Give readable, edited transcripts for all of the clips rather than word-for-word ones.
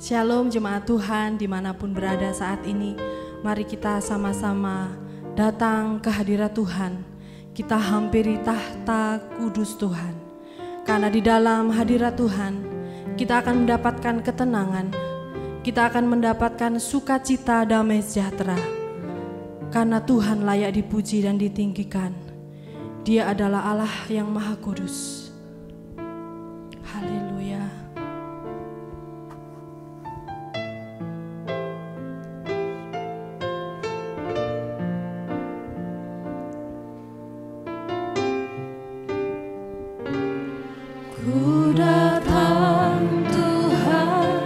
Shalom jemaat Tuhan dimanapun berada saat ini. Mari kita sama-sama datang ke hadirat Tuhan. Kita hampiri tahta kudus Tuhan. Karena di dalam hadirat Tuhan kita akan mendapatkan ketenangan. Kita akan mendapatkan sukacita damai sejahtera. Karena Tuhan layak dipuji dan ditinggikan. Dia adalah Allah yang Maha Kudus. Haleluya. Ku datang Tuhan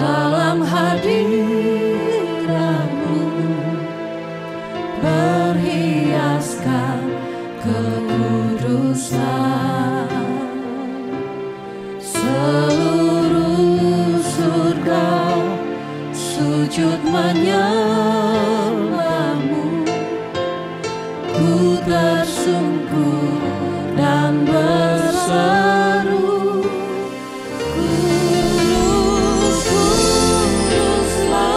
dalam hadirat-Mu, berhiaskan kekudusan. Seluruh surga sujud menyembah-Mu. Ku tersungkur dan berseru, Kudus, Kuduslah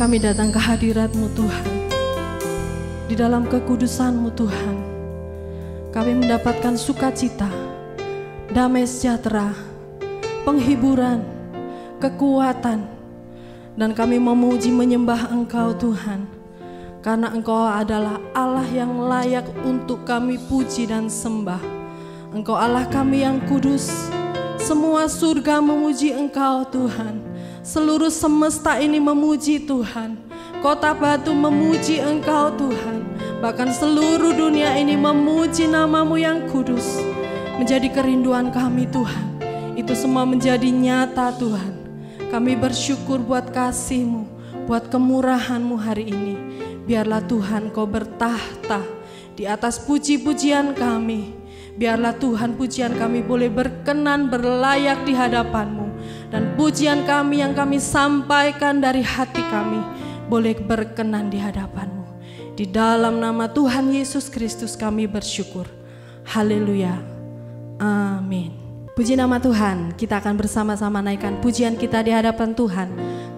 Kami datang ke hadirat-Mu Tuhan. Di dalam kekudusan-Mu Tuhan, kami mendapatkan sukacita, damai sejahtera, penghiburan, kekuatan, dan kami memuji menyembah Engkau Tuhan, karena Engkau adalah Allah yang layak untuk kami puji dan sembah. Engkau Allah kami yang kudus. Semua surga memuji Engkau Tuhan. Seluruh semesta ini memuji Tuhan. Kota Batu memuji Engkau Tuhan. Bahkan seluruh dunia ini memuji nama-Mu yang kudus. Menjadi kerinduan kami Tuhan. Itu semua menjadi nyata Tuhan. Kami bersyukur buat kasih-Mu, buat kemurahan-Mu hari ini. Biarlah Tuhan Kau bertahta di atas puji-pujian kami. Biarlah Tuhan pujian kami boleh berkenan berlayak di hadapan-Mu. Dan pujian kami yang kami sampaikan dari hati kami boleh berkenan di hadapan-Mu. Di dalam nama Tuhan Yesus Kristus kami bersyukur. Haleluya. Amin. Puji nama Tuhan. Kita akan bersama-sama naikkan pujian kita di hadapan Tuhan.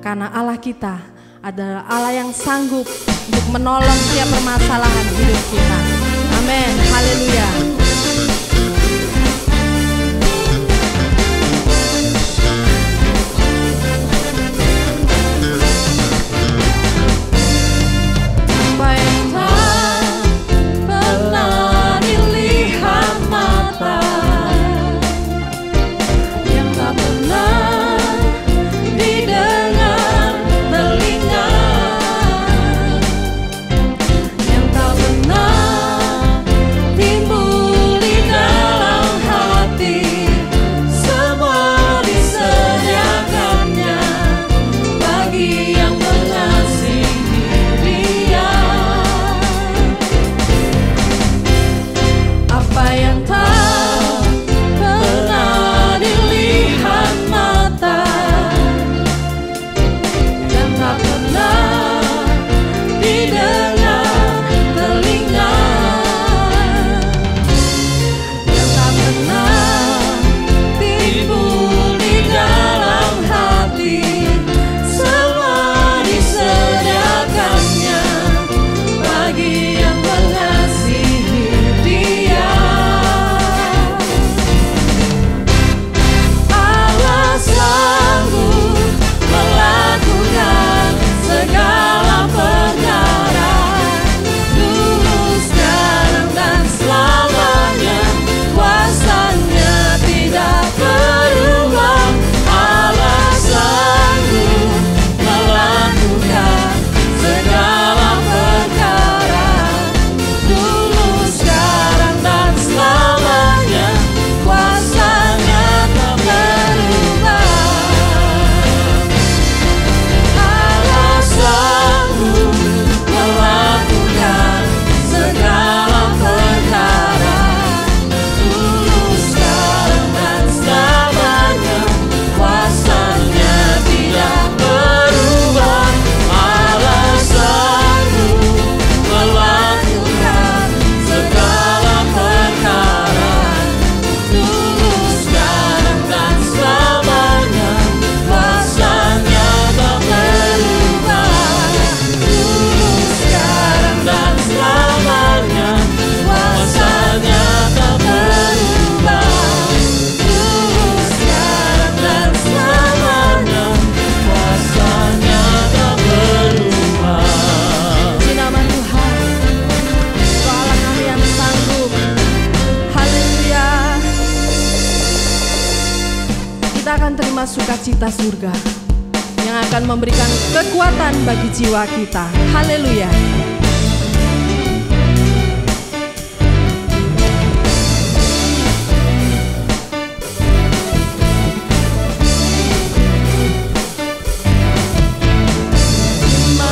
Karena Allah kita adalah Allah yang sanggup untuk menolong setiap permasalahan hidup kita. Amin. Haleluya. Sukacita surga yang akan memberikan kekuatan bagi jiwa kita. Haleluya.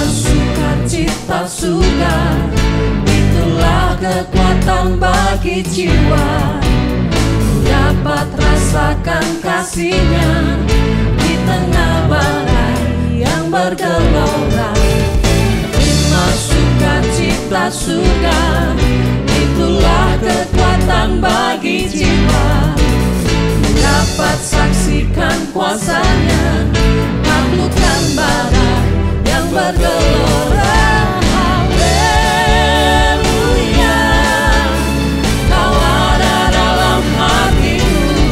Sukacita surga, itulah kekuatan bagi jiwa. Dapat rasakan kasih-Nya di tengah badai yang bergelora. Terima sukacita surga, itulah kekuatan bagi jiwa. Dapat saksikan kuasa-Nya, taklukkan badai yang bergelora. Haleluya, Kau ada dalam hatiku,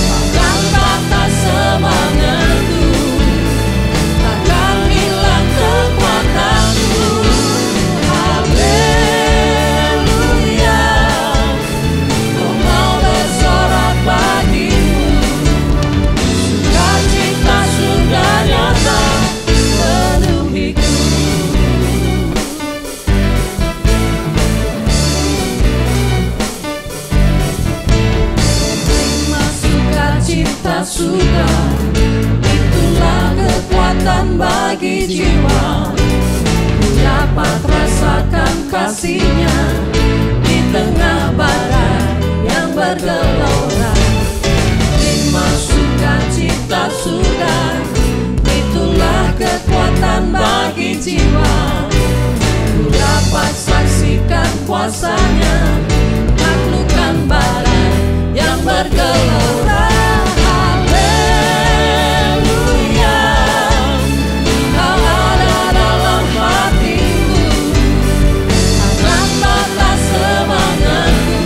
bahkan batas semangatku, takkan hilang kekuatanku. Haleluya, Kau mau bersorak bagimu, sukacita surga nyata penuhiku. Terima sukacita surga, itulah kekuatan bagi jiwa. Ku dapat rasakan kasih-Nya di tengah badai yang bergelora. Terima sukacita surga, itulah kekuatan bagi jiwa. Ku dapat saksikan kuasa-Nya, taklukkan badai yang bergelora. Haleluya, Kau ada dalam hatiku, takkan batas semangatku,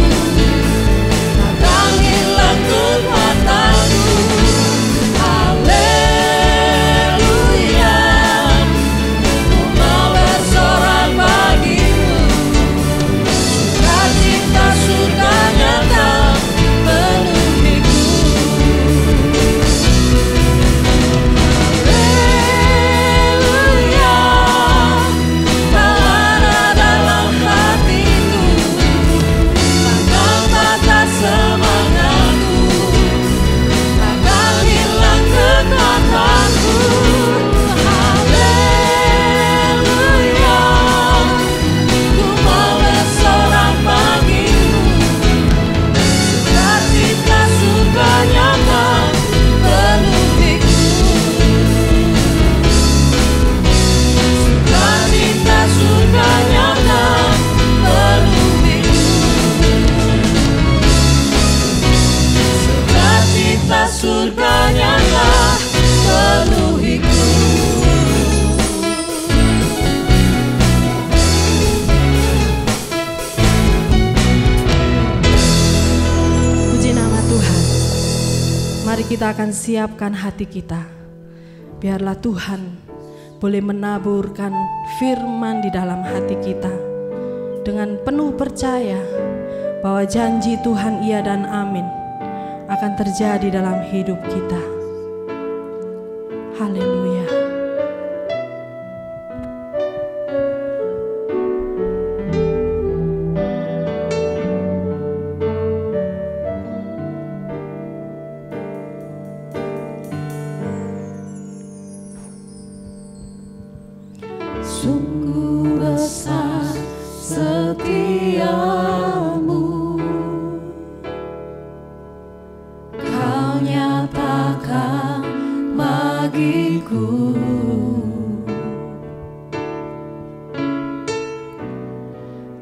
takkan hilang kekuatanku. Haleluya, Ku mau bersorak bagimu, sukacita surga nyata penuhiku. Haleluya, Kau ada dalam hatiku, takkan batas semangatku, takkan hilang kekuatanku. Haleluya, Ku mau bersorak bagimu, sukacita surga nyata penuhiku. Sukacita surga nyata penuhiku. Sukacita surga nyata penuhiku. Puji nama Tuhan. Mari kita akan siapkan hati kita. Biarlah Tuhan boleh menaburkan firman di dalam hati kita dengan penuh percaya bahwa janji Tuhan iya dan amin akan terjadi dalam hidup kita. Haleluya. Sungguh besar setiamu, Kau nyatakan bagiku.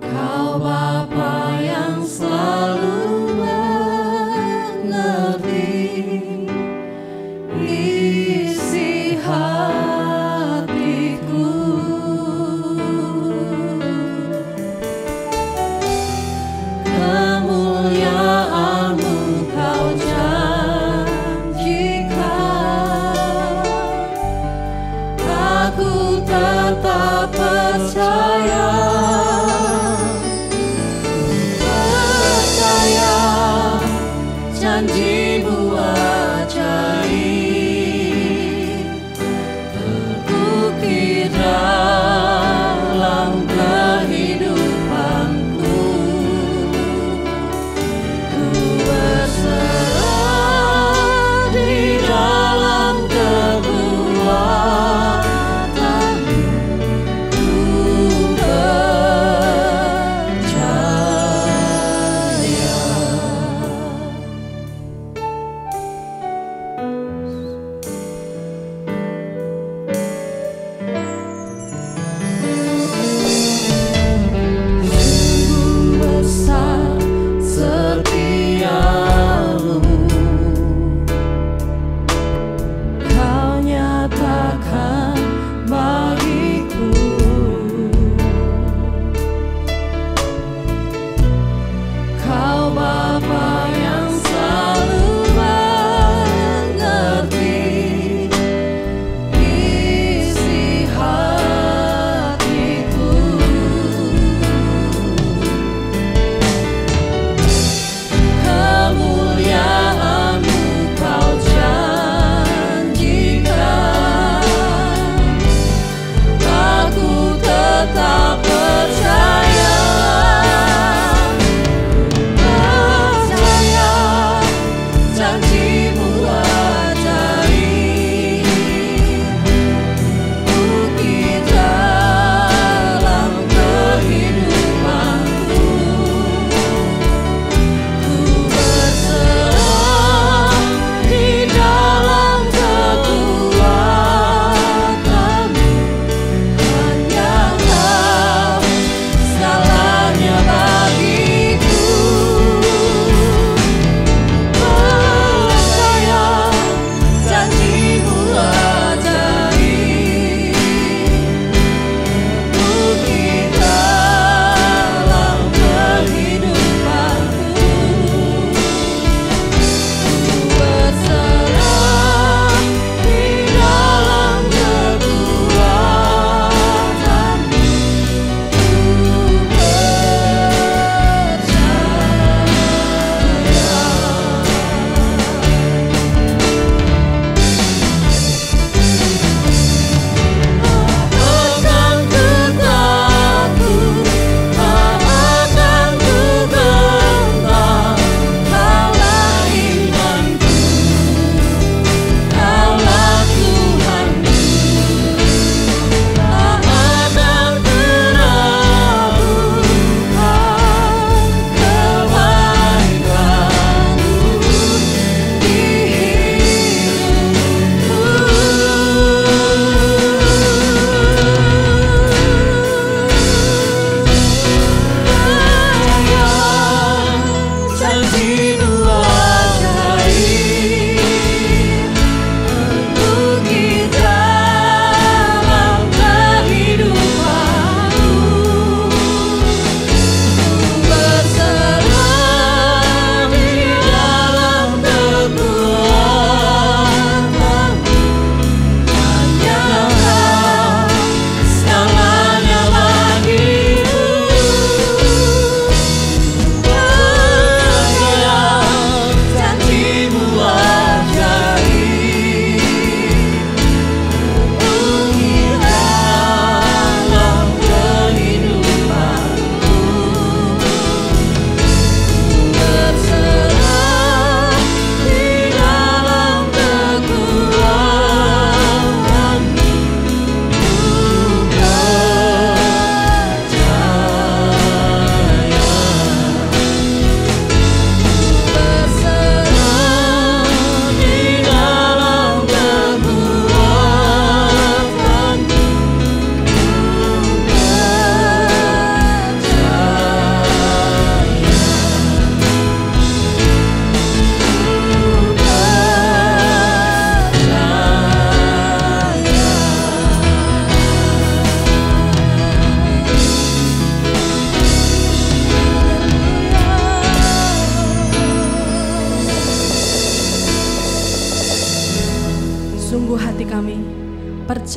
Kau Bapa yang selalu mengerti isi hatiku. Kemuliaan-Mu Kau janjikan, aku tetap percaya. Percaya janji-Mu ajaib, terbukti dalam kehidupanku. Ku berserah di dalam kekuatan-Mu, ku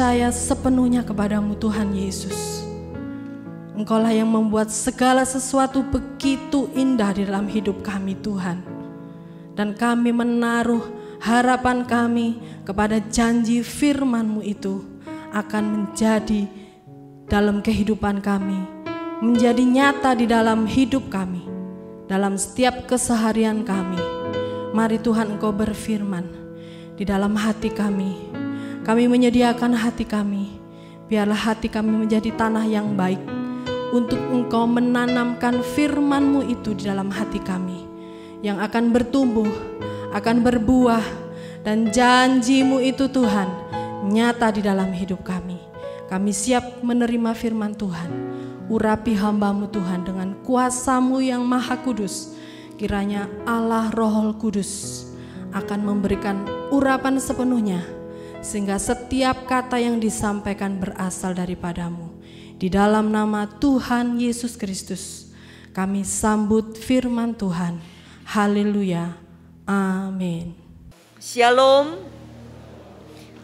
percaya sepenuhnya kepadamu Tuhan Yesus. Engkaulah yang membuat segala sesuatu begitu indah di dalam hidup kami Tuhan. Dan kami menaruh harapan kami kepada janji firman-Mu itu akan menjadi dalam kehidupan kami, menjadi nyata di dalam hidup kami, dalam setiap keseharian kami. Mari Tuhan Engkau berfirman di dalam hati kami. Kami menyediakan hati kami. Biarlah hati kami menjadi tanah yang baik untuk Engkau menanamkan firman-Mu itu di dalam hati kami, yang akan bertumbuh, akan berbuah, dan janji-Mu itu Tuhan nyata di dalam hidup kami. Kami siap menerima firman Tuhan. Urapi hamba-Mu Tuhan dengan kuasa-Mu yang maha kudus. Kiranya Allah Roh Kudus akan memberikan urapan sepenuhnya, sehingga setiap kata yang disampaikan berasal daripada-Mu. Di dalam nama Tuhan Yesus Kristus kami sambut firman Tuhan. Haleluya. Amin. Shalom.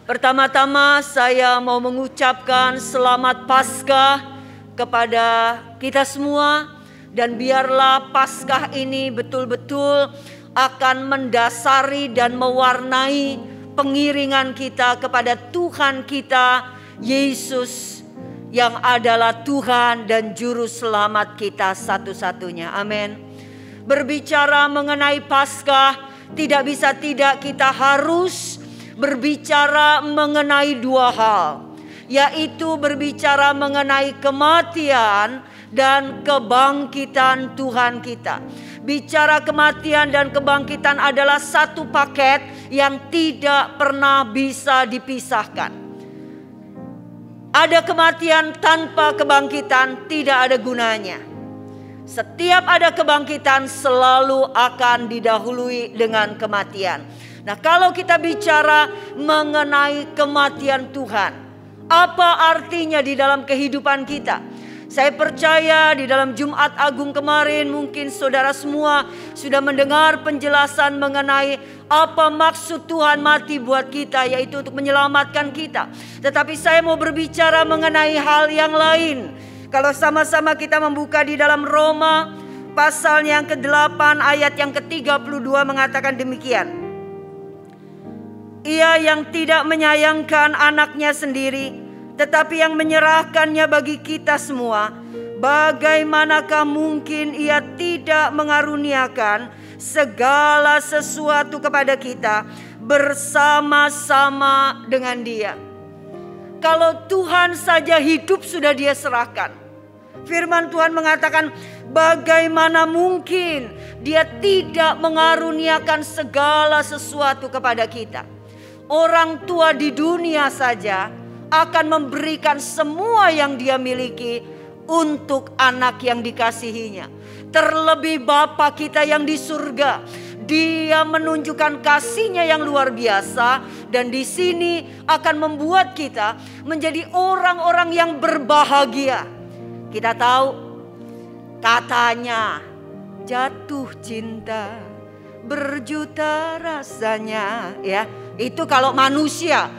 Pertama-tama saya mau mengucapkan selamat Paskah kepada kita semua. Dan biarlah Paskah ini betul-betul akan mendasari dan mewarnai pengiringan kita kepada Tuhan kita Yesus, yang adalah Tuhan dan Juru Selamat kita satu-satunya. Amin. Berbicara mengenai Paskah, tidak bisa tidak kita harus berbicara mengenai dua hal, yaitu berbicara mengenai kematian dan kebangkitan Tuhan kita. Bicara kematian dan kebangkitan adalah satu paket yang tidak pernah bisa dipisahkan. Ada kematian tanpa kebangkitan tidak ada gunanya. Setiap ada kebangkitan selalu akan didahului dengan kematian. Nah, kalau kita bicara mengenai kematian Tuhan, apa artinya di dalam kehidupan kita? Saya percaya di dalam Jumat Agung kemarin mungkin saudara semua sudah mendengar penjelasan mengenai apa maksud Tuhan mati buat kita, yaitu untuk menyelamatkan kita. Tetapi saya mau berbicara mengenai hal yang lain. Kalau sama-sama kita membuka di dalam Roma pasal yang ke-8 ayat yang ke-32 mengatakan demikian. Ia yang tidak menyayangkan anaknya sendiri, tetapi yang menyerahkannya bagi kita semua, bagaimanakah mungkin ia tidak mengaruniakan segala sesuatu kepada kita bersama-sama dengan Dia? Kalau Tuhan saja hidup sudah Dia serahkan. Firman Tuhan mengatakan, bagaimana mungkin Dia tidak mengaruniakan segala sesuatu kepada kita? Orang tua di dunia saja akan memberikan semua yang dia miliki untuk anak yang dikasihinya. Terlebih Bapa kita yang di surga, Dia menunjukkan kasih-Nya yang luar biasa, dan di sini akan membuat kita menjadi orang-orang yang berbahagia. Kita tahu katanya jatuh cinta berjuta rasanya, ya. Itu kalau manusia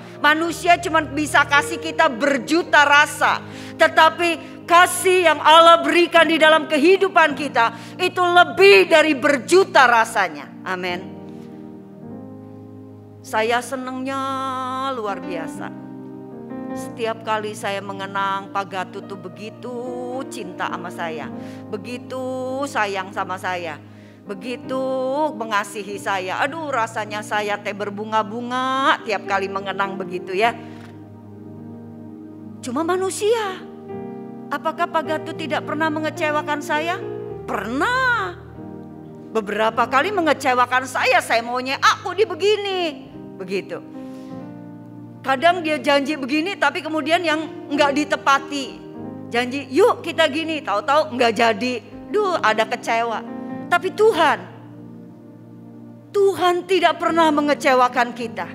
cuma bisa kasih kita berjuta rasa. Tetapi kasih yang Allah berikan di dalam kehidupan kita itu lebih dari berjuta rasanya. Amin. Saya senangnya luar biasa. Setiap kali saya mengenang Pak Gatut tuh begitu cinta sama saya, begitu sayang sama saya, begitu mengasihi saya. Aduh, rasanya saya berbunga-bunga tiap kali mengenang begitu ya. Cuma manusia. Apakah Pak Gatut tidak pernah mengecewakan saya? Pernah. Beberapa kali mengecewakan saya maunya aku di begini, begitu. Kadang dia janji begini tapi kemudian yang enggak ditepati. Janji yuk kita gini, tahu-tahu enggak jadi. Duh, ada kecewa. Tapi Tuhan tidak pernah mengecewakan kita.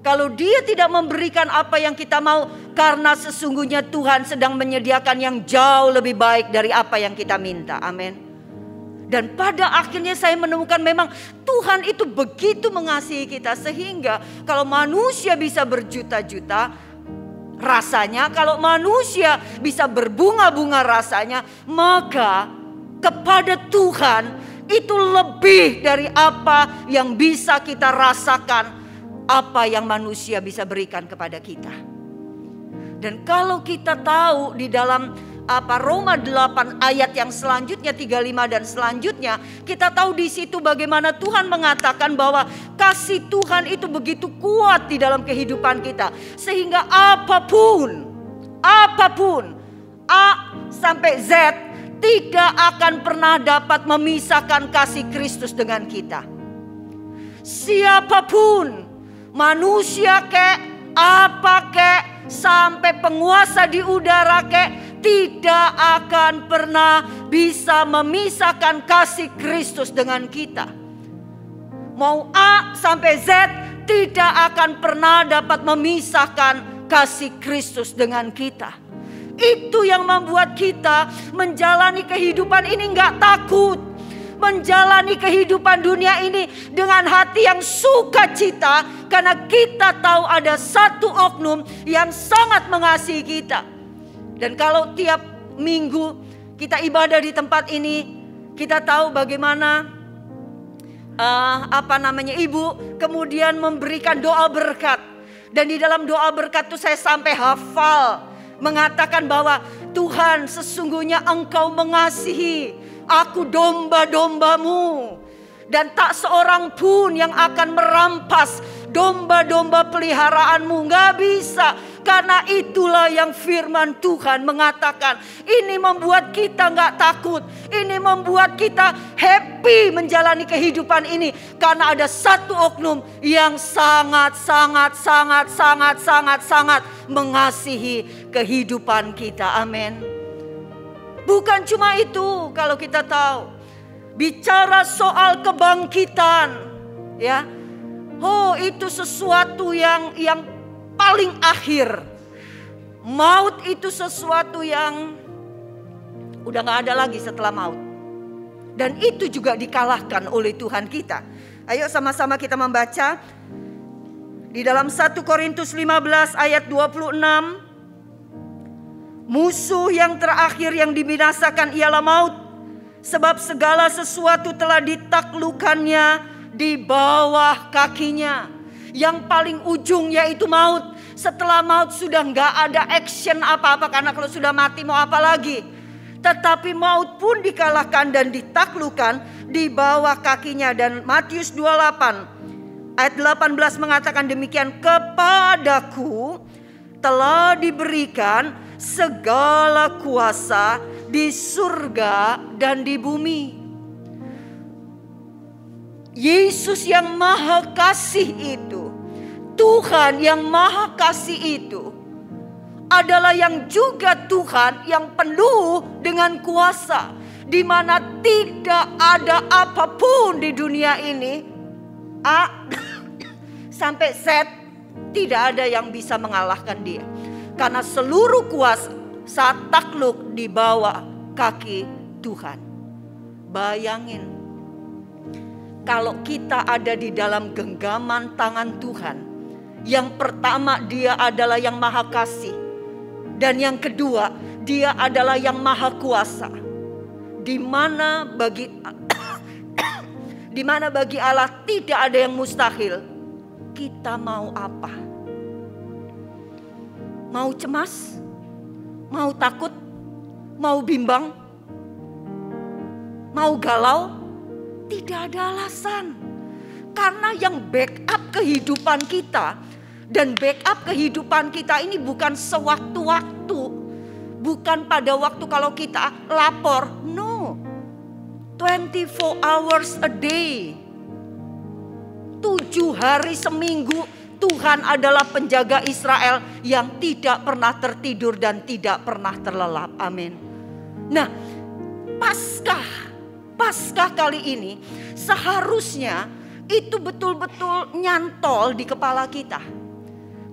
Kalau Dia tidak memberikan apa yang kita mau, karena sesungguhnya Tuhan sedang menyediakan yang jauh lebih baik dari apa yang kita minta. Amin. Dan pada akhirnya saya menemukan memang Tuhan itu begitu mengasihi kita, sehingga kalau manusia bisa berjuta-juta, rasanya, kalau manusia bisa berbunga-bunga rasanya, maka kepada Tuhan itu lebih dari apa yang bisa kita rasakan, apa yang manusia bisa berikan kepada kita. Dan kalau kita tahu di dalam Roma 8 ayat yang selanjutnya 35 dan selanjutnya, kita tahu di situ bagaimana Tuhan mengatakan bahwa kasih Tuhan itu begitu kuat di dalam kehidupan kita, sehingga apapun A sampai Z tidak akan pernah dapat memisahkan kasih Kristus dengan kita. Siapapun, manusia kek, apa kek, sampai penguasa di udara kek, tidak akan pernah bisa memisahkan kasih Kristus dengan kita. Mau A sampai Z tidak akan pernah dapat memisahkan kasih Kristus dengan kita. Itu yang membuat kita menjalani kehidupan ini gak takut. Menjalani kehidupan dunia ini dengan hati yang sukacita, karena kita tahu ada satu oknum yang sangat mengasihi kita. Dan kalau tiap minggu kita ibadah di tempat ini, kita tahu bagaimana ibu kemudian memberikan doa berkat. Dan di dalam doa berkat itu saya sampai hafal mengatakan bahwa Tuhan, sesungguhnya Engkau mengasihi aku, domba-dombamu, dan tak seorang pun yang akan merampas domba-domba peliharaanmu. Gak bisa. Karena itulah yang firman Tuhan mengatakan. Ini membuat kita gak takut. Ini membuat kita happy menjalani kehidupan ini. Karena ada satu oknum yang sangat mengasihi kehidupan kita. Amin. Bukan cuma itu, kalau kita tahu, bicara soal kebangkitan, ya, itu sesuatu yang paling akhir. Maut itu sesuatu yang udah gak ada lagi setelah maut. Dan itu juga dikalahkan oleh Tuhan kita. Ayo sama-sama kita membaca di dalam 1 Korintus 15 ayat 26. Musuh yang terakhir yang dibinasakan ialah maut, sebab segala sesuatu telah ditaklukkannya di bawah kakinya. Yang paling ujung yaitu maut. Setelah maut sudah gak ada action apa-apa, karena kalau sudah mati mau apa lagi. Tetapi maut pun dikalahkan dan ditaklukkan di bawah kakinya. Dan Matius 28 ayat 18 mengatakan demikian, kepadaku telah diberikan segala kuasa di surga dan di bumi. Yesus yang maha kasih itu, Tuhan yang maha kasih itu adalah yang juga Tuhan yang penuh dengan kuasa, di mana tidak ada apapun di dunia ini A sampai Z, tidak ada yang bisa mengalahkan dia. Karena seluruh kuasa takluk di bawah kaki Tuhan. Bayangin, kalau kita ada di dalam genggaman tangan Tuhan. Yang pertama, dia adalah yang maha kasih. Dan yang kedua, dia adalah yang maha kuasa. Di mana bagi Allah tidak ada yang mustahil. Kita mau apa? Mau cemas? Mau takut? Mau bimbang? Mau galau? Tidak ada alasan. Karena yang backup kehidupan kita, dan backup kehidupan kita ini bukan sewaktu-waktu. Bukan pada waktu kalau kita lapor. No. 24 hours a day. 7 hari seminggu. Tuhan adalah penjaga Israel yang tidak pernah tertidur dan tidak pernah terlelap. Amin. Nah, Paskah kali ini seharusnya itu betul-betul nyantol di kepala kita.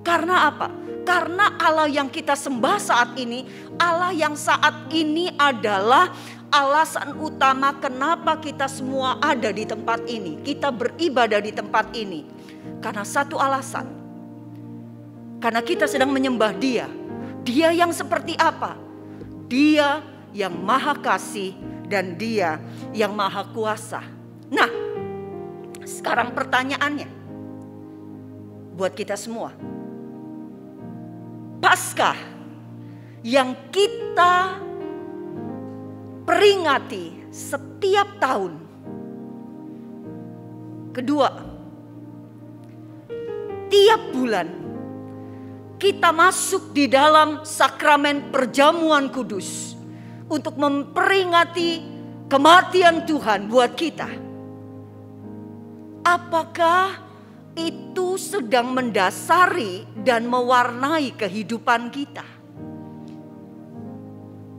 Karena apa? Karena Allah yang kita sembah saat ini, Allah yang saat ini adalah alasan utama kenapa kita semua ada di tempat ini. Kita beribadah di tempat ini. Karena satu alasan. Karena kita sedang menyembah Dia Dia yang seperti apa? Dia yang maha kasih dan dia yang maha kuasa. Nah, sekarang pertanyaannya buat kita semua. Paskah yang kita peringati setiap tahun. Kedua, tiap bulan kita masuk di dalam sakramen perjamuan kudus untuk memperingati kematian Tuhan buat kita. Apakah itu sedang mendasari dan mewarnai kehidupan kita?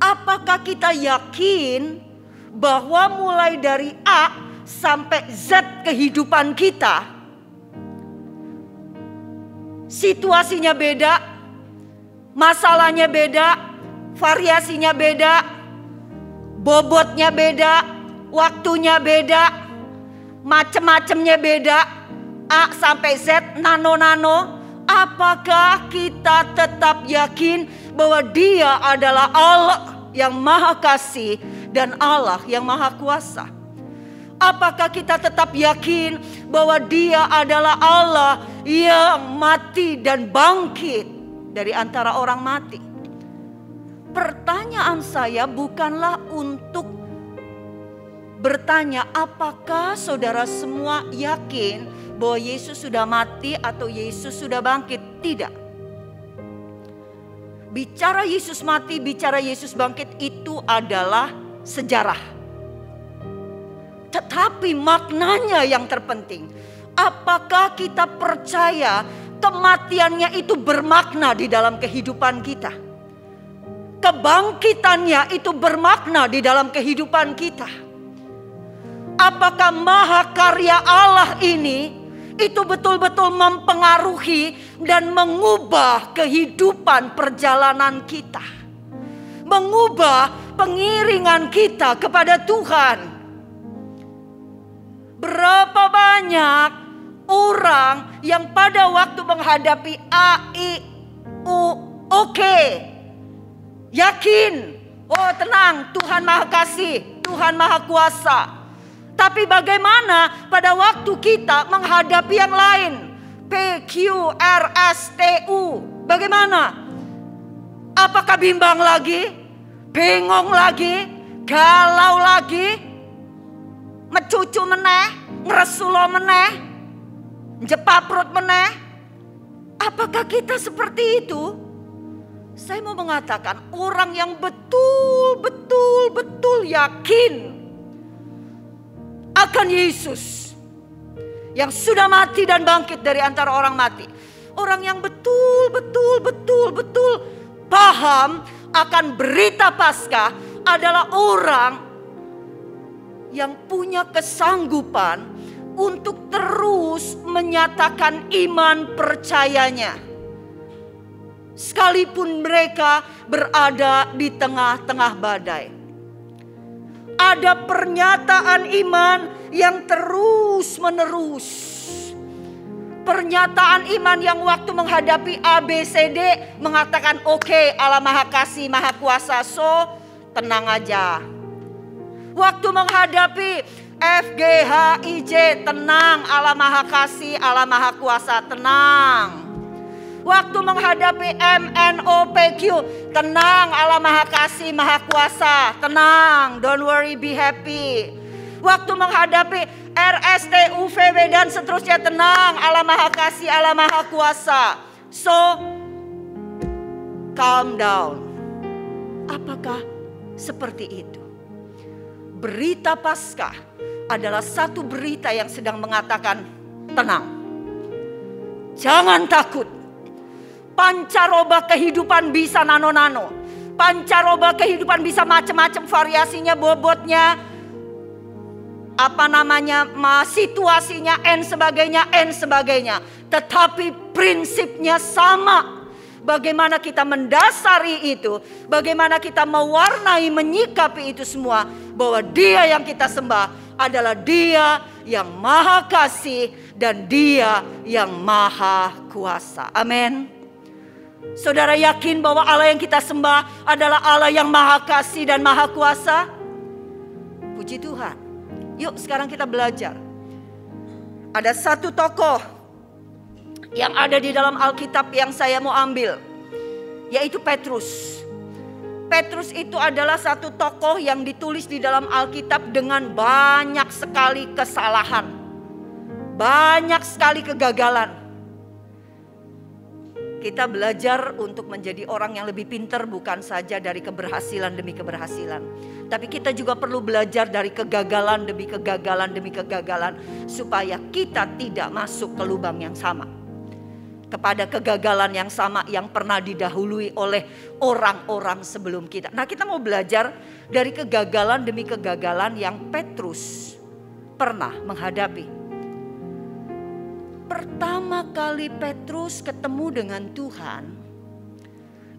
Apakah kita yakin bahwa mulai dari A sampai Z kehidupan kita, situasinya beda, masalahnya beda, variasinya beda, bobotnya beda, waktunya beda, macem-macemnya beda, A sampai Z, nano-nano. Apakah kita tetap yakin bahwa Dia adalah Allah yang maha kasih dan Allah yang maha kuasa? Apakah kita tetap yakin bahwa Dia adalah Allah yang mati dan bangkit dari antara orang mati? Pertanyaan saya bukanlah untuk bertanya apakah saudara semua yakin bahwa Yesus sudah mati atau Yesus sudah bangkit. Tidak. Bicara Yesus mati, bicara Yesus bangkit itu adalah sejarah. Tetapi maknanya yang terpenting. Apakah kita percaya kematiannya itu bermakna di dalam kehidupan kita? Kebangkitannya itu bermakna di dalam kehidupan kita. Apakah mahakarya Allah ini itu betul-betul mempengaruhi dan mengubah kehidupan perjalanan kita, mengubah pengiringan kita kepada Tuhan? Berapa banyak orang yang pada waktu menghadapi A, I, U, oke, yakin, oh tenang, Tuhan maha kasih, Tuhan maha kuasa. Tapi bagaimana pada waktu kita menghadapi yang lain? P, Q, R, S, T, U. Bagaimana? Apakah bimbang lagi? Bengong lagi? Galau lagi? Mecucu meneh? Ngeresulo meneh? Jepaprut meneh? Apakah kita seperti itu? Saya mau mengatakan orang yang betul-betul yakin akan Yesus yang sudah mati dan bangkit dari antara orang mati. Orang yang betul-betul paham akan berita Paskah adalah orang yang punya kesanggupan untuk terus menyatakan iman percayanya. Sekalipun mereka berada di tengah-tengah badai. Ada pernyataan iman yang terus menerus. Pernyataan iman yang waktu menghadapi A, B, C, D mengatakan oke, Allah maha kasih, maha kuasa, so tenang aja. Waktu menghadapi F, G, H, I, J, tenang, Allah maha kasih, Allah maha kuasa, tenang. Waktu menghadapi M, N, O, P, Q, tenang, Allah maha kasih, maha kuasa, tenang, don't worry, be happy. Waktu menghadapi R, S, T, U, V, W dan seterusnya, tenang, Allah maha kasih, Allah maha kuasa. So, calm down. Apakah seperti itu? Berita Paskah adalah satu berita yang sedang mengatakan tenang. Jangan takut. Pancaroba kehidupan bisa nano-nano. Pancaroba kehidupan bisa macam-macam variasinya, bobotnya, situasinya, N sebagainya. Tetapi prinsipnya sama. Bagaimana kita mendasari itu, bagaimana kita mewarnai, menyikapi itu semua, bahwa Dia yang kita sembah adalah Dia yang maha kasih dan Dia yang maha kuasa. Amin. Saudara yakin bahwa Allah yang kita sembah adalah Allah yang maha kasih dan maha kuasa? Puji Tuhan. Yuk sekarang kita belajar. Ada satu tokoh yang ada di dalam Alkitab yang saya mau ambil, yaitu Petrus. Petrus itu adalah satu tokoh yang ditulis di dalam Alkitab dengan banyak sekali kesalahan, banyak sekali kegagalan. Kita belajar untuk menjadi orang yang lebih pintar, bukan saja dari keberhasilan demi keberhasilan, tapi kita juga perlu belajar dari kegagalan demi kegagalan demi kegagalan, supaya kita tidak masuk ke lubang yang sama, kepada kegagalan yang sama yang pernah didahului oleh orang-orang sebelum kita. Nah, kita mau belajar dari kegagalan demi kegagalan yang Petrus pernah menghadapi. Pertama kali Petrus ketemu dengan Tuhan,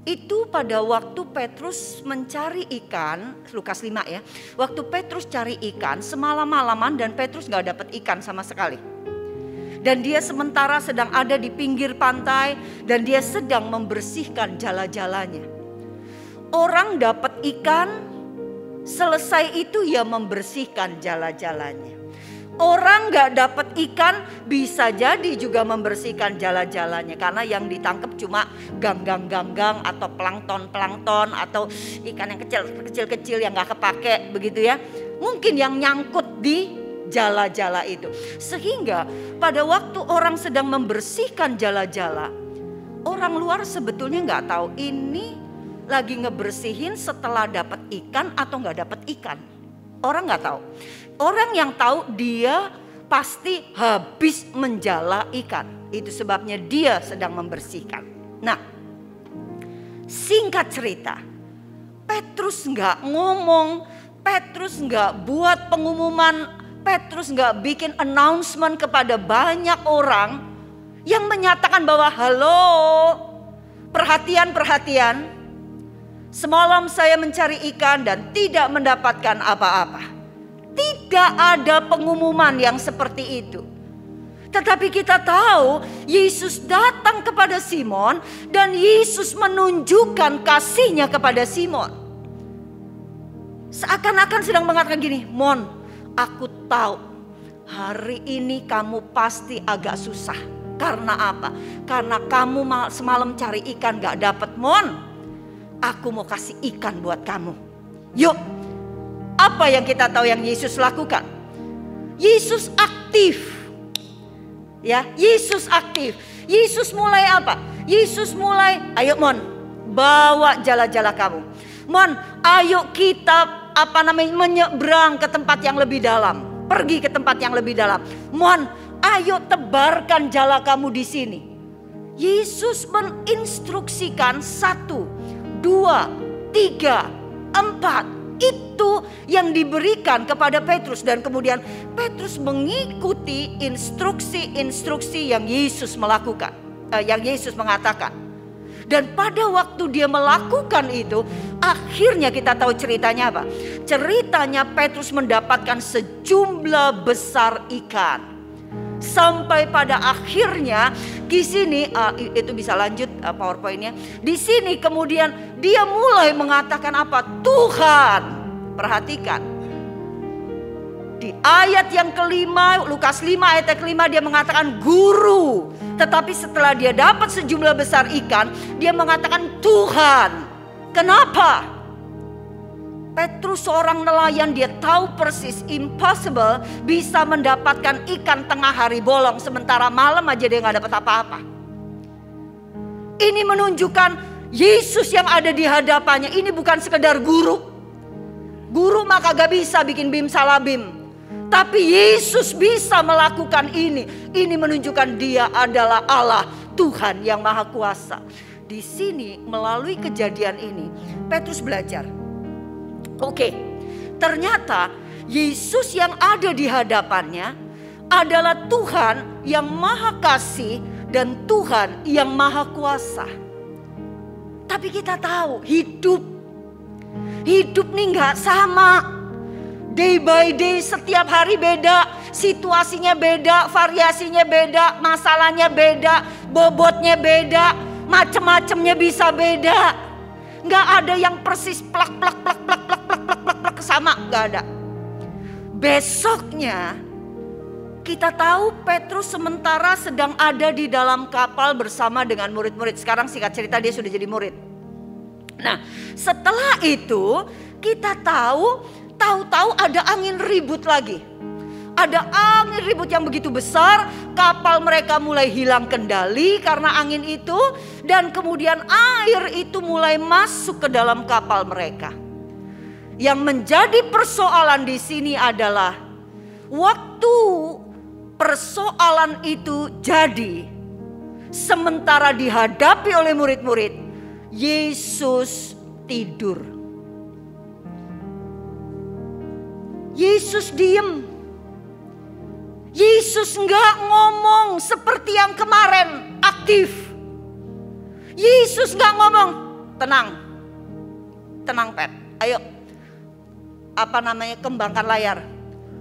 itu pada waktu Petrus mencari ikan, Lukas 5 ya. Waktu Petrus cari ikan semalam-malaman dan Petrus gak dapat ikan sama sekali. Dan dia sementara sedang ada di pinggir pantai dan dia sedang membersihkan jala-jalanya. Orang dapat ikan, selesai itu ya membersihkan jala-jalanya. Orang gak dapat ikan bisa jadi juga membersihkan jala-jalanya, karena yang ditangkap cuma ganggang-ganggang atau plankton atau ikan yang kecil-kecil yang gak kepake begitu ya. Mungkin yang nyangkut di jala-jala itu. Sehingga pada waktu orang sedang membersihkan jala-jala, orang luar sebetulnya gak tahu ini lagi ngebersihin setelah dapat ikan atau gak dapat ikan. Orang gak tahu. Orang yang tahu dia pasti habis menjala ikan. Itu sebabnya dia sedang membersihkan. Nah, singkat cerita, Petrus gak ngomong, Petrus gak buat pengumuman, Petrus gak bikin announcement kepada banyak orang yang menyatakan bahwa halo, perhatian, semalam saya mencari ikan dan tidak mendapatkan apa-apa. Tidak ada pengumuman yang seperti itu. Tetapi kita tahu Yesus datang kepada Simon dan Yesus menunjukkan kasihnya kepada Simon. Seakan-akan sedang mengatakan gini, Mon, aku tahu hari ini kamu pasti agak susah. Karena apa? Karena kamu semalam cari ikan gak dapet, Mon. Aku mau kasih ikan buat kamu. Yuk. Apa yang kita tahu yang Yesus lakukan? Yesus aktif. Ya, Yesus aktif. Yesus mulai apa? Yesus mulai, ayo Mon, bawa jala-jala kamu. Mon, ayo kita menyeberang ke tempat yang lebih dalam. Pergi ke tempat yang lebih dalam. Mon, ayo tebarkan jala kamu di sini. Yesus menginstruksikan 1, 2, 3, 4. Itu yang diberikan kepada Petrus. Dan kemudian Petrus mengikuti instruksi-instruksi yang Yesus melakukan, yang Yesus mengatakan. Dan pada waktu dia melakukan itu, akhirnya kita tahu ceritanya apa? Ceritanya Petrus mendapatkan sejumlah besar ikan. Sampai pada akhirnya di sini itu bisa lanjut PowerPoint-nya. Di sini kemudian dia mulai mengatakan apa? Tuhan, perhatikan. Di ayat yang kelima, Lukas 5 ayat yang kelima dia mengatakan guru. Tetapi setelah dia dapat sejumlah besar ikan, dia mengatakan Tuhan. Kenapa? Petrus seorang nelayan, dia tahu persis impossible bisa mendapatkan ikan tengah hari bolong, sementara malam aja dia gak dapat apa-apa. Ini menunjukkan Yesus yang ada di hadapannya ini bukan sekedar guru. Guru mah kagak bisa bikin bim salabim. Tapi Yesus bisa melakukan ini. Ini menunjukkan dia adalah Allah, Tuhan yang Maha Kuasa. Di sini melalui kejadian ini Petrus belajar. Oke, ternyata Yesus yang ada di hadapannya adalah Tuhan yang Maha Kasih dan Tuhan yang Maha Kuasa. Tapi kita tahu hidup nih gak sama. Day by day, setiap hari beda, situasinya beda, variasinya beda, masalahnya beda, bobotnya beda, macem-macemnya bisa beda. Nggak ada yang persis plak sama, nggak ada. Besoknya kita tahu Petrus sementara sedang ada di dalam kapal bersama dengan murid-murid. Sekarang singkat cerita dia sudah jadi murid. Nah, setelah itu kita tahu-tahu ada angin ribut lagi. Ada angin ribut yang begitu besar, kapal mereka mulai hilang kendali karena angin itu, dan kemudian air itu mulai masuk ke dalam kapal mereka. Yang menjadi persoalan di sini adalah waktu persoalan itu jadi, sementara dihadapi oleh murid-murid, Yesus tidur. Yesus diem. Yesus nggak ngomong seperti yang kemarin aktif. Yesus nggak ngomong, tenang Pet, ayo, kembangkan layar,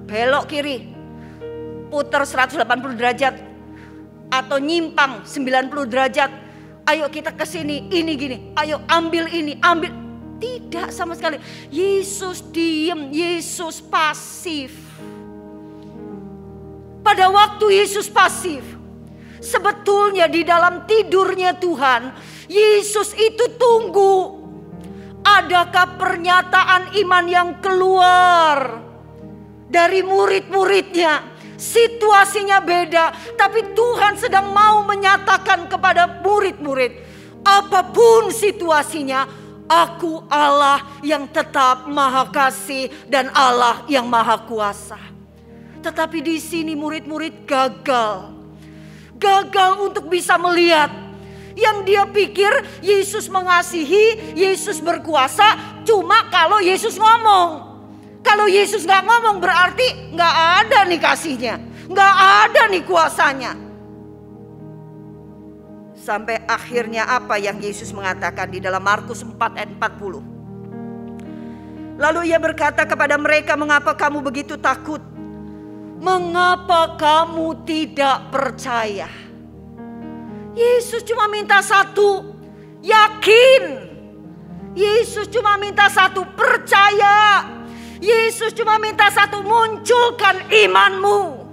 belok kiri, putar 180 derajat, atau nyimpang 90 derajat. Ayo kita ke sini, ini gini, ayo ambil ini, ambil. Tidak sama sekali. Yesus diem, Yesus pasif. Pada waktu Yesus pasif, sebetulnya di dalam tidurnya Tuhan, Yesus itu tunggu. Adakah pernyataan iman yang keluar dari murid-muridnya? Situasinya beda, tapi Tuhan sedang mau menyatakan kepada murid-murid, apapun situasinya, Aku Allah yang tetap Maha Kasih dan Allah yang Maha Kuasa. Tetapi di sini murid-murid gagal untuk bisa melihat. Yang dia pikir Yesus mengasihi, Yesus berkuasa cuma kalau Yesus ngomong. Kalau Yesus gak ngomong berarti gak ada nih kasihnya, gak ada nih kuasanya. Sampai akhirnya apa yang Yesus mengatakan di dalam Markus 4 ayat 40. Lalu ia berkata kepada mereka, mengapa kamu begitu takut? Mengapa kamu tidak percaya? Yesus cuma minta satu, yakin. Yesus cuma minta satu, percaya. Yesus cuma minta satu, munculkan imanmu.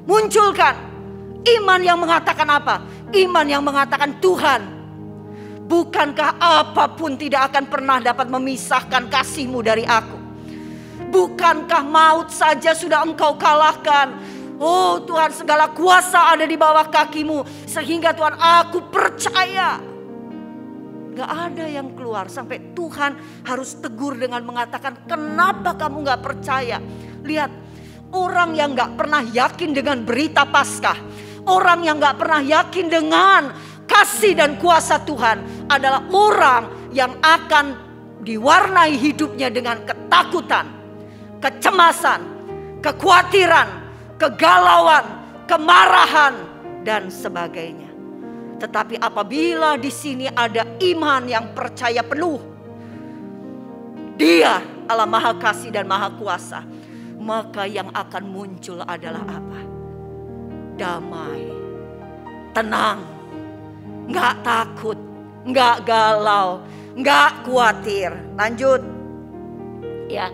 Munculkan iman yang mengatakan apa? Iman yang mengatakan, Tuhan, bukankah apapun tidak akan pernah dapat memisahkan kasih-Mu dari aku? Bukankah maut saja sudah Engkau kalahkan? Oh Tuhan, segala kuasa ada di bawah kaki-Mu. Sehingga Tuhan, aku percaya. Gak ada yang keluar sampai Tuhan harus tegur dengan mengatakan, kenapa kamu gak percaya? Lihat, orang yang gak pernah yakin dengan berita Paskah, orang yang gak pernah yakin dengan kasih dan kuasa Tuhan adalah orang yang akan diwarnai hidupnya dengan ketakutan, kecemasan, kekhawatiran, kegalauan, kemarahan, dan sebagainya. Tetapi apabila di sini ada iman yang percaya penuh, Dia Allah Maha Kasih dan Maha Kuasa, maka yang akan muncul adalah apa? Damai, tenang, nggak takut, nggak galau, nggak khawatir. Lanjut, ya.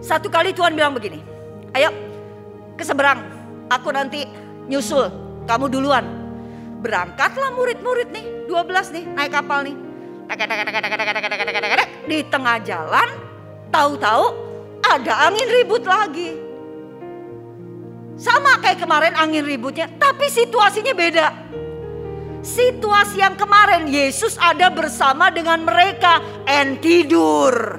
Satu kali Tuhan bilang begini, ayo ke seberang, aku nanti nyusul, kamu duluan. Berangkatlah murid-murid nih, 12 nih, naik kapal nih. Di tengah jalan, tahu-tahu ada angin ribut lagi. Sama kayak kemarin angin ributnya, tapi situasinya beda. Situasi yang kemarin Yesus ada bersama dengan mereka and tidur.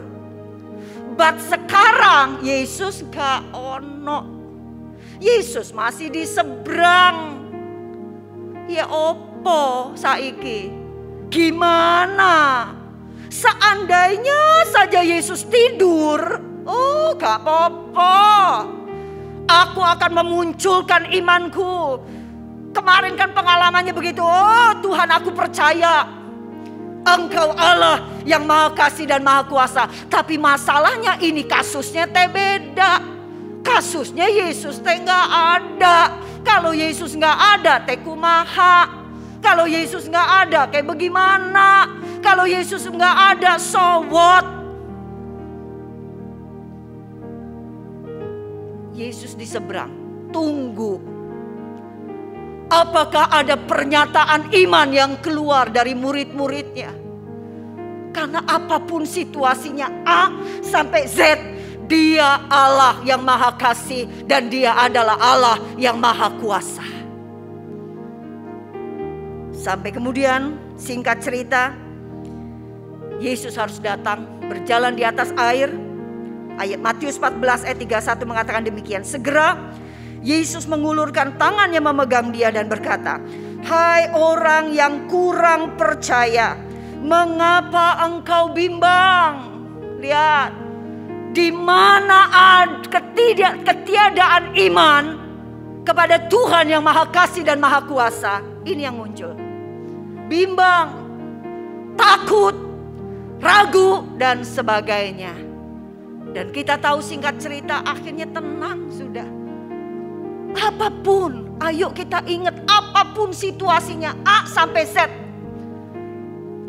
But sekarang Yesus gak ono. Yesus masih di seberang. Ya opo saiki? Gimana? Seandainya saja Yesus tidur, oh gak apa-apa. Aku akan memunculkan imanku. Kemarin kan pengalamannya begitu. Oh Tuhan, aku percaya Engkau Allah yang Maha Kasih dan Maha Kuasa. Tapi masalahnya ini kasusnya teh beda. Kasusnya Yesus teh gak ada. Kalau Yesus gak ada teh kumaha. Kalau Yesus nggak ada, kayak bagaimana? Kalau Yesus nggak ada, so what? Yesus di seberang, tunggu. Apakah ada pernyataan iman yang keluar dari murid-muridnya? Karena apapun situasinya A sampai Z, Dia Allah yang maha kasih dan Dia adalah Allah yang maha kuasa. Sampai kemudian singkat cerita, Yesus harus datang berjalan di atas air. Ayat Matius 14 ayat 31 mengatakan demikian. Segera Yesus mengulurkan tangannya memegang dia dan berkata, "Hai orang yang kurang percaya, mengapa engkau bimbang?" Lihat, di mana ketiadaan iman kepada Tuhan yang maha kasih dan maha kuasa, ini yang muncul. Bimbang, takut, ragu, dan sebagainya. Dan kita tahu singkat cerita akhirnya tenang sudah. Apapun, ayo kita ingat apapun situasinya A sampai Z.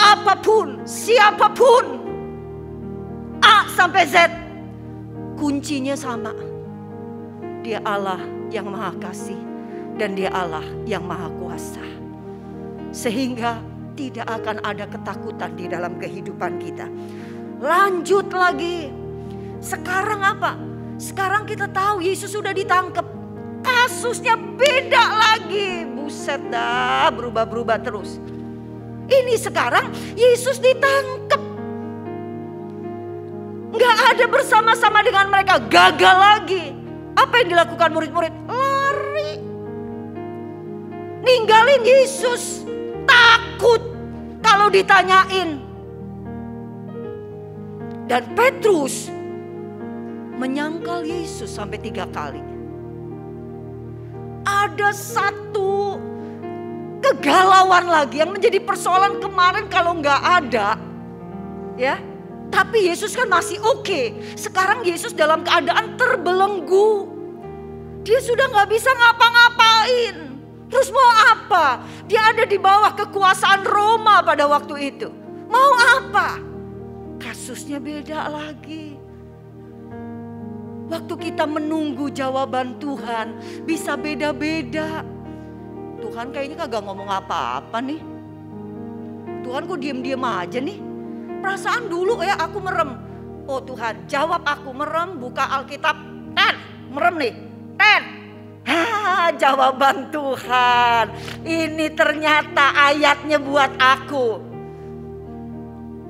Apapun, siapapun, A sampai Z, kuncinya sama. Dia Allah yang maha kasih dan Dia Allah yang maha kuasa. Sehingga tidak akan ada ketakutan di dalam kehidupan kita. Lanjut lagi. Sekarang apa? Sekarang kita tahu Yesus sudah ditangkap. Kasusnya beda lagi. Buset dah, berubah-berubah terus. Ini sekarang Yesus ditangkap. Nggak ada bersama-sama dengan mereka, gagal lagi. Apa yang dilakukan murid-murid? Lari. Ninggalin Yesus. Takut kalau ditanyain. Dan Petrus menyangkal Yesus sampai 3 kali. Ada satu kegalauan lagi yang menjadi persoalan kemarin kalau nggak ada. Ya, tapi Yesus kan masih oke. Sekarang Yesus dalam keadaan terbelenggu. Dia sudah nggak bisa ngapa-ngapain. Terus mau apa? Dia ada di bawah kekuasaan Roma pada waktu itu. Mau apa? Kasusnya beda lagi. Waktu kita menunggu jawaban Tuhan bisa beda-beda. Tuhan kayaknya kagak ngomong apa-apa nih. Tuhan kok diem-diem aja nih. Perasaan dulu ya aku merem. Oh Tuhan jawab aku merem, buka Alkitab. Merem nih. Jawaban Tuhan. Ini ternyata ayatnya buat aku.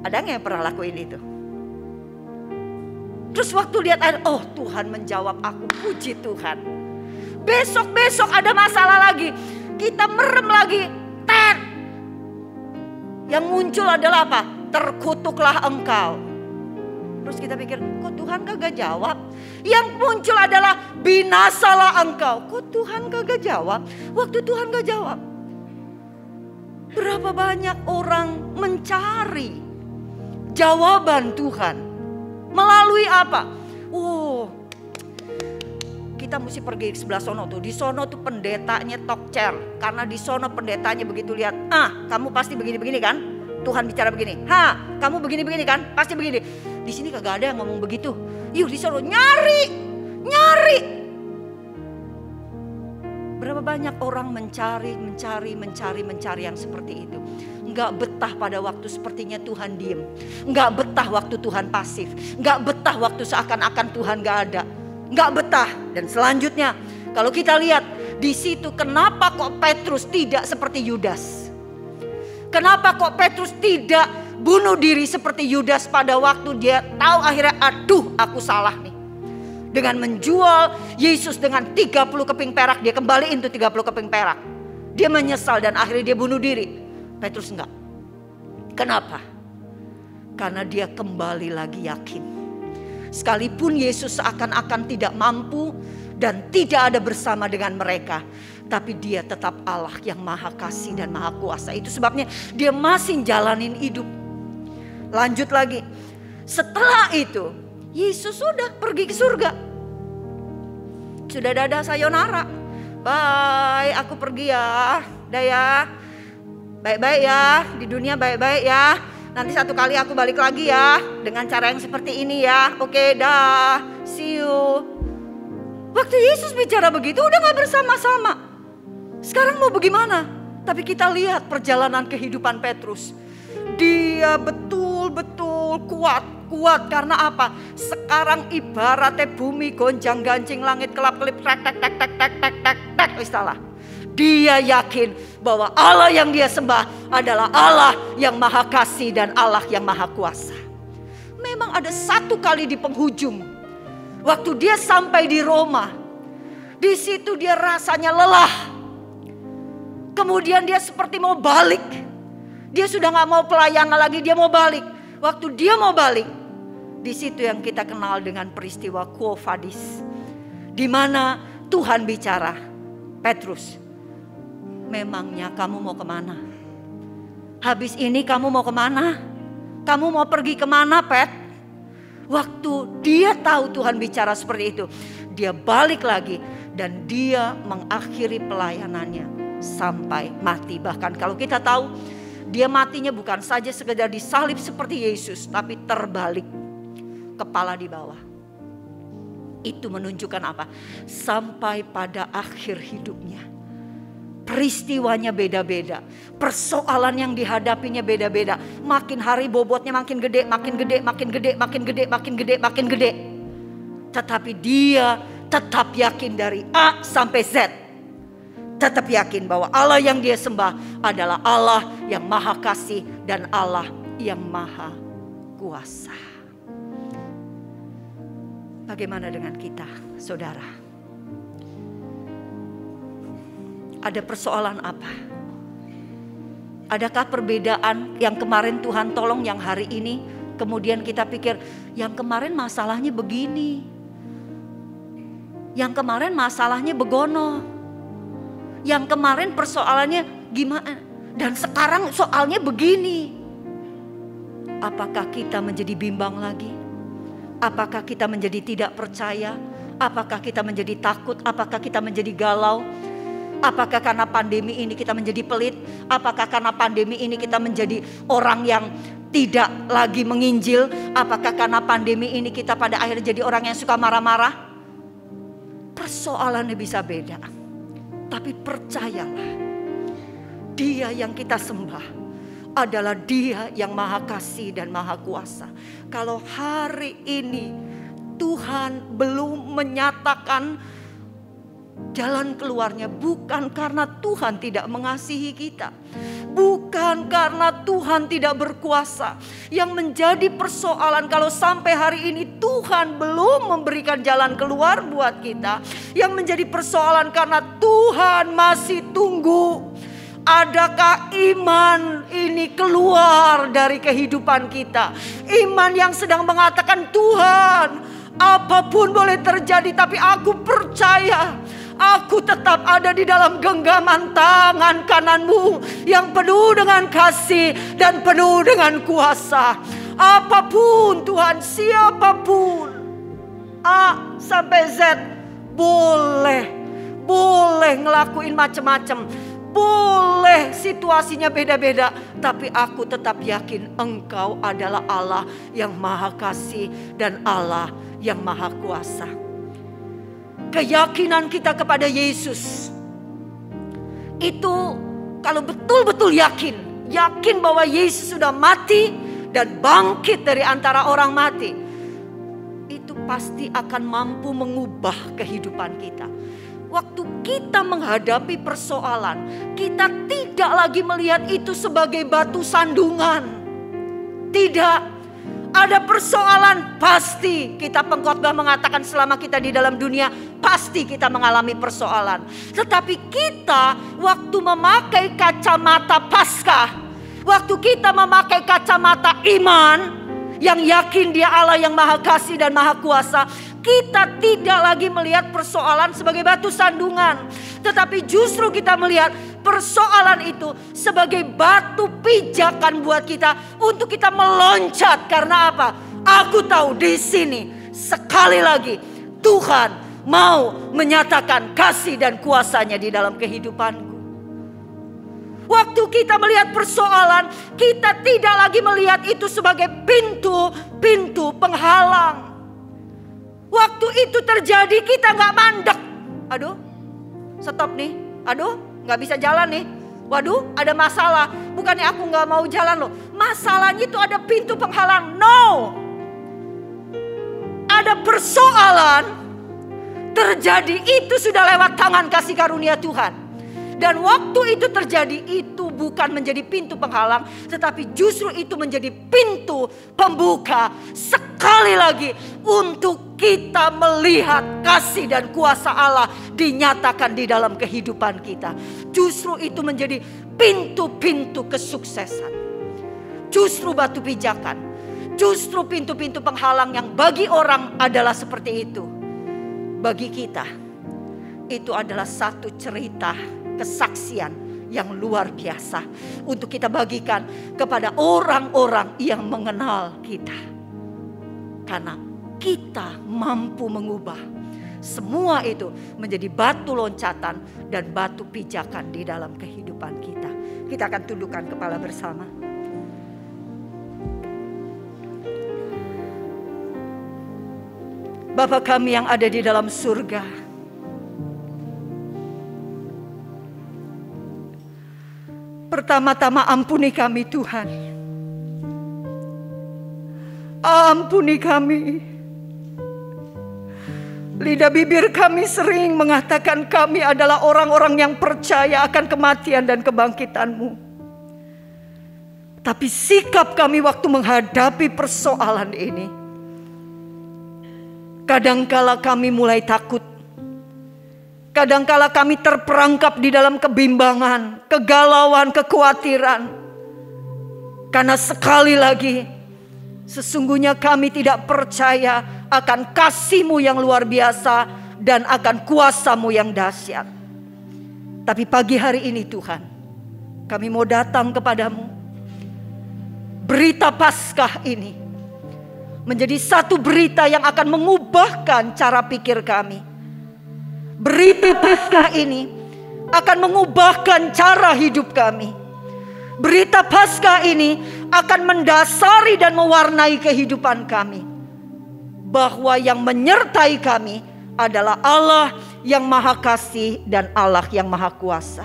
Ada nggak yang pernah lakuin itu? Terus waktu lihat ayat, oh Tuhan menjawab aku, puji Tuhan. Besok ada masalah lagi. Kita merem lagi. Yang muncul adalah apa? Terkutuklah engkau. Terus kita pikir, kok Tuhan kagak jawab? Yang muncul adalah binasalah engkau. Kok Tuhan kagak jawab? Waktu Tuhan gak jawab. Berapa banyak orang mencari jawaban Tuhan. Melalui apa? Kita mesti pergi ke sebelah sono tuh. Di sono tuh pendetanya talk-chair. Karena di sono pendetanya begitu lihat. Kamu pasti begini-begini kan? Tuhan bicara begini. Kamu begini-begini kan? Pasti begini. Di sini kagak ada yang ngomong begitu. Yuk di sono nyari. Berapa banyak orang mencari yang seperti itu. Enggak betah pada waktu sepertinya Tuhan diem. Enggak betah waktu Tuhan pasif. Enggak betah waktu seakan-akan Tuhan gak ada. Enggak betah. Dan selanjutnya kalau kita lihat di situ kenapa kok Petrus tidak seperti Yudas? Kenapa kok Petrus tidak bunuh diri seperti Yudas pada waktu dia tahu akhirnya aduh aku salah nih. Dengan menjual Yesus dengan 30 keping perak, dia kembaliin tuh 30 keping perak. Dia menyesal dan akhirnya dia bunuh diri. Petrus enggak. Kenapa? Karena dia kembali lagi yakin. Sekalipun Yesus seakan-akan tidak mampu dan tidak ada bersama dengan mereka, tapi dia tetap Allah yang maha kasih dan maha kuasa. Itu sebabnya dia masih jalanin hidup. Lanjut lagi. Setelah itu Yesus sudah pergi ke surga. Sudah dadah sayonara. Bye, aku pergi ya. Dah ya. Baik-baik ya, di dunia baik-baik ya. Nanti satu kali aku balik lagi ya, dengan cara yang seperti ini ya. Oke, dah, see you. Waktu Yesus bicara begitu udah gak bersama-sama. Sekarang mau bagaimana? Tapi kita lihat perjalanan kehidupan Petrus. Dia betul-betul kuat karena apa? Sekarang ibaratnya bumi gonjang-ganjing, langit kelap-kelip, tek. Istilah. Dia yakin bahwa Allah yang dia sembah adalah Allah yang maha kasih dan Allah yang maha kuasa. Memang ada satu kali di penghujung, waktu dia sampai di Roma, di situ dia rasanya lelah. Kemudian dia seperti mau balik. Dia sudah gak mau pelayanan lagi, dia mau balik. Waktu dia mau balik, di situ yang kita kenal dengan peristiwa Quo Vadis, di mana Tuhan bicara, Petrus, memangnya kamu mau kemana? Habis ini kamu mau kemana? Kamu mau pergi kemana, Pet? Waktu dia tahu Tuhan bicara seperti itu, dia balik lagi dan dia mengakhiri pelayanannya sampai mati. Bahkan kalau kita tahu, dia matinya bukan saja sekedar disalib seperti Yesus, tapi terbalik, kepala di bawah. Itu menunjukkan apa? Sampai pada akhir hidupnya, peristiwanya beda-beda, persoalan yang dihadapinya beda-beda. Makin hari bobotnya makin gede, makin gede, makin gede, makin gede, makin gede, makin gede. Tetapi dia tetap yakin dari A sampai Z. Tetap yakin bahwa Allah yang dia sembah adalah Allah yang maha kasih dan Allah yang maha kuasa. Bagaimana dengan kita, saudara? Ada persoalan apa? Adakah perbedaan yang kemarin Tuhan tolong, yang hari ini kemudian kita pikir yang kemarin masalahnya begini, yang kemarin masalahnya begono, yang kemarin persoalannya gimana, dan sekarang soalnya begini. Apakah kita menjadi bimbang lagi? Apakah kita menjadi tidak percaya? Apakah kita menjadi takut? Apakah kita menjadi galau? Apakah karena pandemi ini kita menjadi pelit? Apakah karena pandemi ini kita menjadi orang yang tidak lagi menginjil? Apakah karena pandemi ini kita pada akhirnya jadi orang yang suka marah-marah? Persoalannya bisa beda. Tapi percayalah, Dia yang kita sembah adalah Dia yang maha kasih dan maha kuasa. Kalau hari ini Tuhan belum menyatakan jalan keluarnya, bukan karena Tuhan tidak mengasihi kita, bukan karena Tuhan tidak berkuasa. Yang menjadi persoalan kalau sampai hari ini Tuhan belum memberikan jalan keluar buat kita, yang menjadi persoalan karena Tuhan masih tunggu. Adakah iman ini keluar dari kehidupan kita? Iman yang sedang mengatakan, Tuhan, apapun boleh terjadi, tapi aku percaya aku tetap ada di dalam genggaman tangan kananmu yang penuh dengan kasih dan penuh dengan kuasa. Apapun Tuhan, siapapun, A sampai Z, boleh ngelakuin macam-macam. Boleh situasinya beda-beda, tapi aku tetap yakin Engkau adalah Allah yang maha kasih dan Allah yang maha kuasa. Keyakinan kita kepada Yesus itu, kalau betul-betul yakin bahwa Yesus sudah mati dan bangkit dari antara orang mati, itu pasti akan mampu mengubah kehidupan kita. Waktu kita menghadapi persoalan, kita tidak lagi melihat itu sebagai batu sandungan. Tidak, ada persoalan, pasti kita pengkhotbah mengatakan selama kita di dalam dunia, pasti kita mengalami persoalan. Tetapi kita waktu memakai kacamata Paskah, waktu kita memakai kacamata iman, yang yakin Dia Allah yang maha kasih dan maha kuasa, kita tidak lagi melihat persoalan sebagai batu sandungan, tetapi justru kita melihat persoalan itu sebagai batu pijakan buat kita untuk kita meloncat. Karena apa? Aku tahu di sini sekali lagi Tuhan mau menyatakan kasih dan kuasanya di dalam kehidupanku. Waktu kita melihat persoalan, kita tidak lagi melihat itu sebagai pintu penghalang. Waktu itu terjadi kita gak mandek. Aduh, stop nih. Aduh, gak bisa jalan nih. Waduh, ada masalah. Bukannya aku gak mau jalan loh. Masalahnya itu ada pintu penghalang. No. Ada persoalan terjadi, itu sudah lewat tangan kasih karunia Tuhan. Dan waktu itu terjadi, itu bukan menjadi pintu penghalang, tetapi justru itu menjadi pintu pembuka sekali lagi untuk kita melihat kasih dan kuasa Allah dinyatakan di dalam kehidupan kita. Justru itu menjadi pintu-pintu kesuksesan. Justru batu pijakan. Justru pintu-pintu penghalang yang bagi orang adalah seperti itu. Bagi kita, itu adalah satu cerita kesaksian yang luar biasa untuk kita bagikan kepada orang-orang yang mengenal kita. Karena kita mampu mengubah semua itu menjadi batu loncatan dan batu pijakan di dalam kehidupan kita. Kita akan tundukkan kepala bersama. Bapa kami yang ada di dalam surga, pertama-tama ampuni kami Tuhan. Ampuni kami. Lidah bibir kami sering mengatakan kami adalah orang-orang yang percaya akan kematian dan kebangkitan-Mu. Tapi sikap kami waktu menghadapi persoalan ini, kadangkala kami mulai takut. Kadangkala kami terperangkap di dalam kebimbangan, kegalauan, kekhawatiran. Karena sekali lagi, sesungguhnya kami tidak percaya akan kasih-Mu yang luar biasa dan akan kuasa-Mu yang dahsyat. Tapi pagi hari ini Tuhan, kami mau datang kepadamu. Berita Paskah ini menjadi satu berita yang akan mengubahkan cara pikir kami. Berita Paskah ini akan mengubahkan cara hidup kami. Berita Paskah ini akan mendasari dan mewarnai kehidupan kami. Bahwa yang menyertai kami adalah Allah yang Maha Kasih dan Allah yang Maha Kuasa.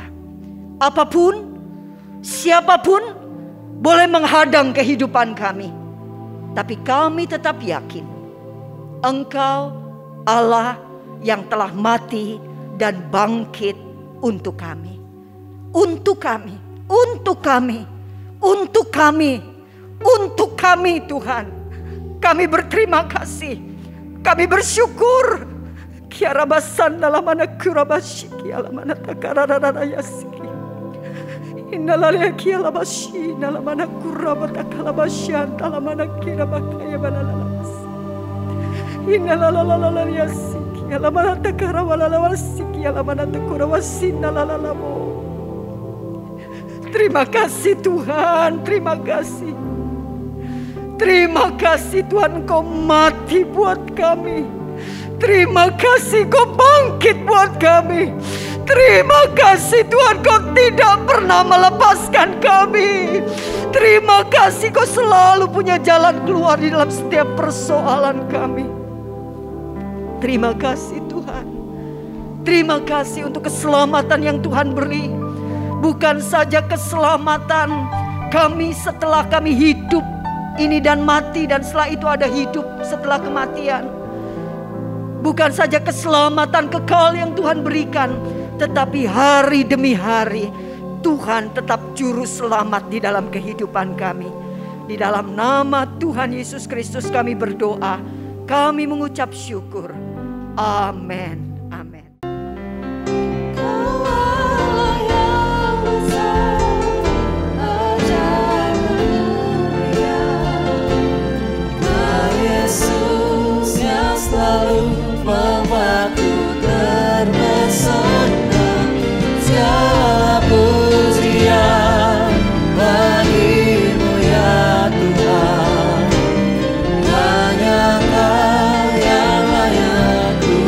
Apapun, siapapun boleh menghadang kehidupan kami. Tapi kami tetap yakin Engkau Allah yang telah mati dan bangkit untuk kami. Untuk kami, untuk kami, untuk kami, untuk kami Tuhan. Kami berterima kasih, kami bersyukur. Kiarabasan dalam anak kurabasyiki alamana takarararayasiki. Innalalia kialabashi dalam anak kurabata kalabasyan dalam anak kirabakaya balalalas. Innalalalalalayasiki alamana takarawalalawasiki alamana takurawasin dalalalamo. Terima kasih Tuhan, terima kasih. Terima kasih Tuhan, Kau mati buat kami. Terima kasih Kau bangkit buat kami. Terima kasih Tuhan, Kau tidak pernah melepaskan kami. Terima kasih Kau selalu punya jalan keluar di dalam setiap persoalan kami. Terima kasih Tuhan. Terima kasih untuk keselamatan yang Tuhan beri. Bukan saja keselamatan kami setelah kami hidup ini dan mati, dan setelah itu ada hidup setelah kematian. Bukan saja keselamatan kekal yang Tuhan berikan, tetapi hari demi hari Tuhan tetap juru selamat di dalam kehidupan kami. Di dalam nama Tuhan Yesus Kristus kami berdoa, kami mengucap syukur. Amin. Amin. Yesus yang selalu membuatku terpesona. Segala pujian bagi-Mu ya Tuhan. Hanya Kau yang layak ku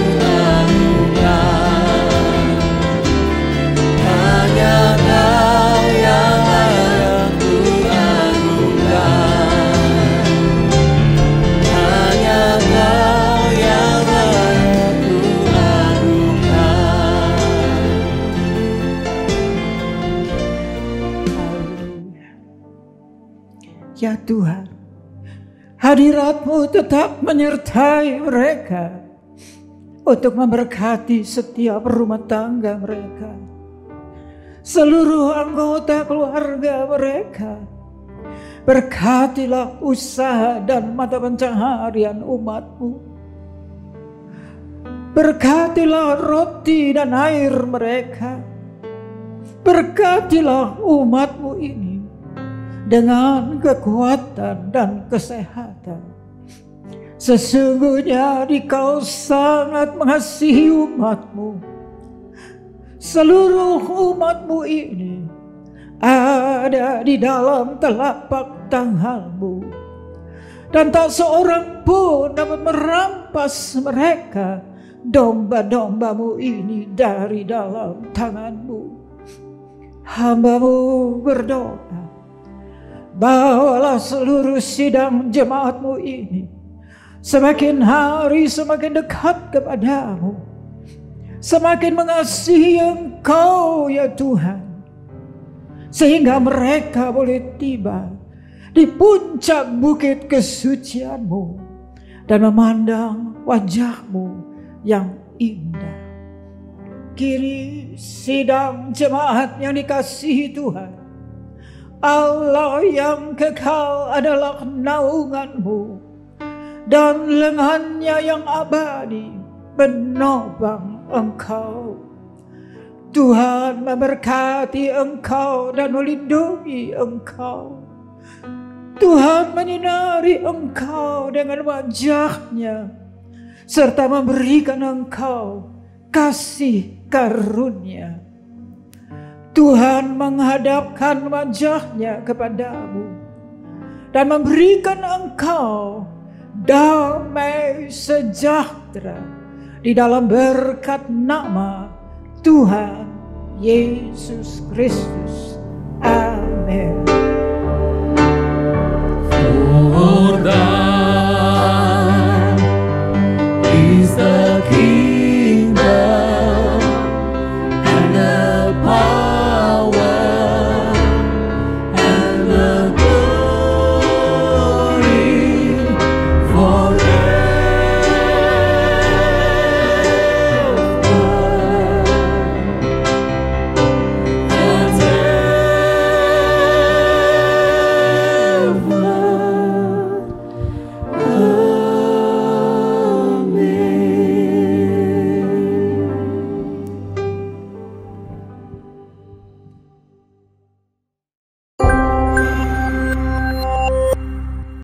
Tuhan, hadirat-Mu tetap menyertai mereka untuk memberkati setiap rumah tangga mereka, seluruh anggota keluarga mereka. Berkatilah usaha dan mata pencaharian umat-Mu. Berkatilah roti dan air mereka. Berkatilah umat-Mu ini dengan kekuatan dan kesehatan. Sesungguhnya Dikau sangat mengasihi umat-Mu. Seluruh umat-Mu ini ada di dalam telapak tangan-Mu, dan tak seorang pun dapat merampas mereka, domba-domba-Mu ini, dari dalam tangan-Mu. Hamba-Mu berdoa, bawalah seluruh sidang jemaat-Mu ini semakin hari semakin dekat kepadamu, semakin mengasihi Engkau ya Tuhan, sehingga mereka boleh tiba di puncak bukit kesucian-Mu dan memandang wajah-Mu yang indah. Kini sidang jemaat yang dikasihi Tuhan, Allah yang kekal adalah naungan-Mu, dan lengannya yang abadi menopang Engkau. Tuhan memberkati Engkau dan melindungi Engkau. Tuhan menyinari Engkau dengan wajah-Nya, serta memberikan Engkau kasih karunia. Tuhan menghadapkan wajah-Nya kepadamu dan memberikan Engkau damai sejahtera di dalam berkat nama Tuhan Yesus Kristus. Amin.